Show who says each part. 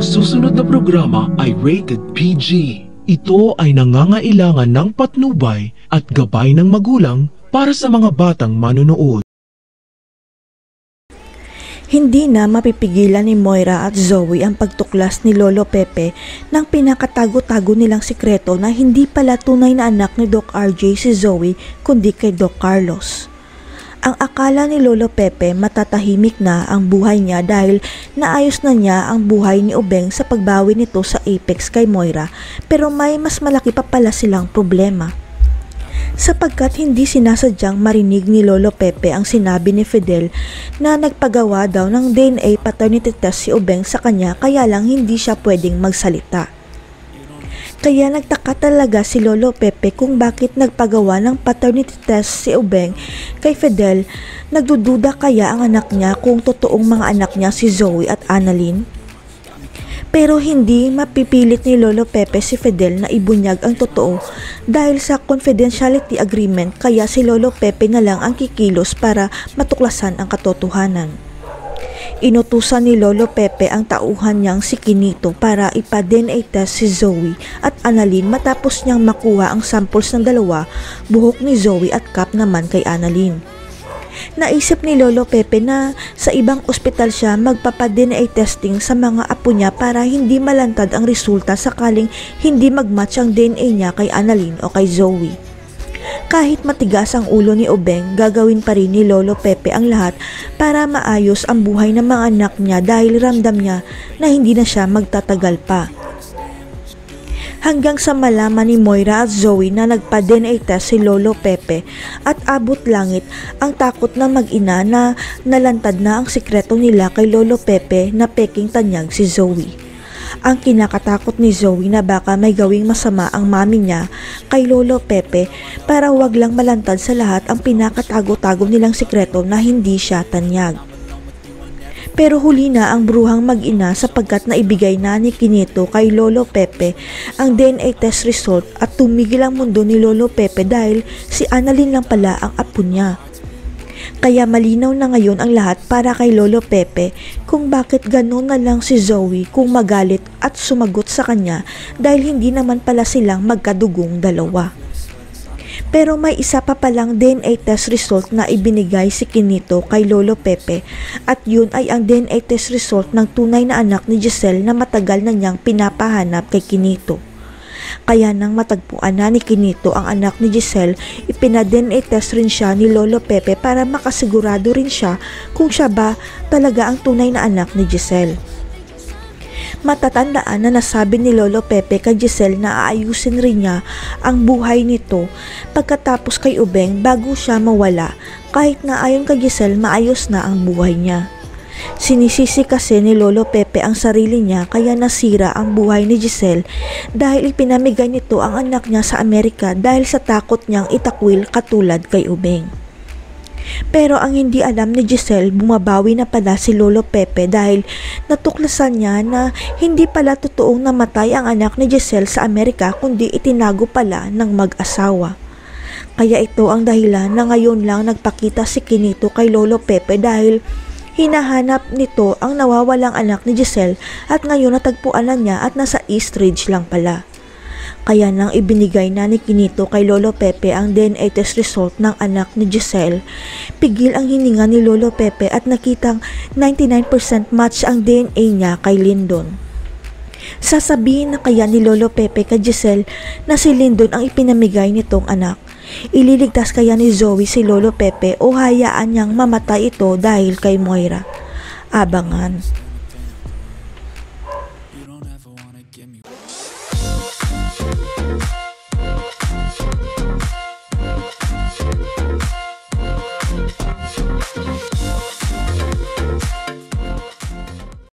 Speaker 1: Ang susunod na programa ay rated PG. Ito ay nangangailangan ng patnubay at gabay ng magulang para sa mga batang manonood.
Speaker 2: Hindi na mapipigilan ni Moira at Zoe ang pagtuklas ni Lolo Pepe ng pinakatago-tago nilang sikreto na hindi pala tunay na anak ni Doc RJ si Zoe kundi kay Doc Carlos. Ang akala ni Lolo Pepe matatahimik na ang buhay niya dahil naayos na niya ang buhay ni Ubeng sa pagbawi nito sa Apex kay Moira, pero may mas malaki pa pala silang problema. Sapagkat hindi sinasadyang marinig ni Lolo Pepe ang sinabi ni Fidel na nagpagawa daw ng DNA paternity test si Ubeng sa kanya, kaya lang hindi siya pwedeng magsalita. Kaya nagtaka talaga si Lolo Pepe kung bakit nagpagawa ng paternity test si Ubeng kay Fidel. Nagdududa kaya ang anak niya kung totoong mga anak niya si Zoe at Annalyn? Pero hindi mapipilit ni Lolo Pepe si Fidel na ibunyag ang totoo dahil sa confidentiality agreement, kaya si Lolo Pepe na lang ang kikilos para matuklasan ang katotohanan. Inutusan ni Lolo Pepe ang tauhan niyang si Quinito para ipa-DNA test si Zoe at Annalyn matapos niyang makuha ang samples ng dalawa, buhok ni Zoe at cap naman kay Annalyn. Naisip ni Lolo Pepe na sa ibang ospital siya magpapa-DNA testing sa mga apo niya para hindi malantad ang resulta sakaling hindi magmatch ang DNA niya kay Annalyn o kay Zoe. Kahit matigas ang ulo ni Ubeng, gagawin pa rin ni Lolo Pepe ang lahat para maayos ang buhay ng mga anak niya dahil ramdam niya na hindi na siya magtatagal pa. Hanggang sa malaman ni Moira at Zoe na nagpa-DNA test si Lolo Pepe at abot langit ang takot na mag-ina na nalantad na ang sikreto nila kay Lolo Pepe na peking tanyag si Zoe. Ang kinakatakot ni Zoe na baka may gawing masama ang mami niya kay Lolo Pepe para huwag lang malantad sa lahat ang pinakatago-tago nilang sikreto na hindi siya tanyag. Pero huli na ang bruhang mag-ina sapagkat naibigay na ni Quinito kay Lolo Pepe ang DNA test result at tumigil ang mundo ni Lolo Pepe dahil si Annalyn lang pala ang apo niya. Kaya malinaw na ngayon ang lahat para kay Lolo Pepe kung bakit gano'n na lang si Zoe kung magalit at sumagot sa kanya dahil hindi naman pala silang magkadugong dalawa. Pero may isa pa palang DNA test result na ibinigay si Quinito kay Lolo Pepe at yun ay ang DNA test result ng tunay na anak ni Giselle na matagal na niyang pinapahanap kay Quinito. Kaya nang matagpuan na ni Quinito ang anak ni Giselle, ipina-DNA test rin siya ni Lolo Pepe para makasigurado rin siya kung siya ba talaga ang tunay na anak ni Giselle. Matatandaan na nasabi ni Lolo Pepe kay Giselle na aayusin rin niya ang buhay nito pagkatapos kay Ubeng bago siya mawala, kahit na ayon kay Giselle maayos na ang buhay niya. Sinisisi kasi ni Lolo Pepe ang sarili niya kaya nasira ang buhay ni Giselle dahil ipinamigay nito ang anak niya sa Amerika dahil sa takot niyang itakwil katulad kay Ubeng. Pero ang hindi alam ni Giselle, bumabawi na pala si Lolo Pepe dahil natuklasan niya na hindi pala totoong namatay ang anak ni Giselle sa Amerika kundi itinago pala ng mag-asawa. Kaya ito ang dahilan na ngayon lang nagpakita si Quinito kay Lolo Pepe dahil hinahanap nito ang nawawalang anak ni Giselle at ngayon natagpuan na niya at nasa East Ridge lang pala. Kaya nang ibinigay na ni Quinito kay Lolo Pepe ang DNA test result ng anak ni Giselle, pigil ang hininga ni Lolo Pepe at nakitang 99% match ang DNA niya kay Lyndon. Sasabihin na kaya ni Lolo Pepe kay Giselle na si Lyndon ang ipinamigay nitong anak? Ililigtas kaya ni Zoe si Lolo Pepe o hayaan niyang mamatay ito dahil kay Moira? Abangan.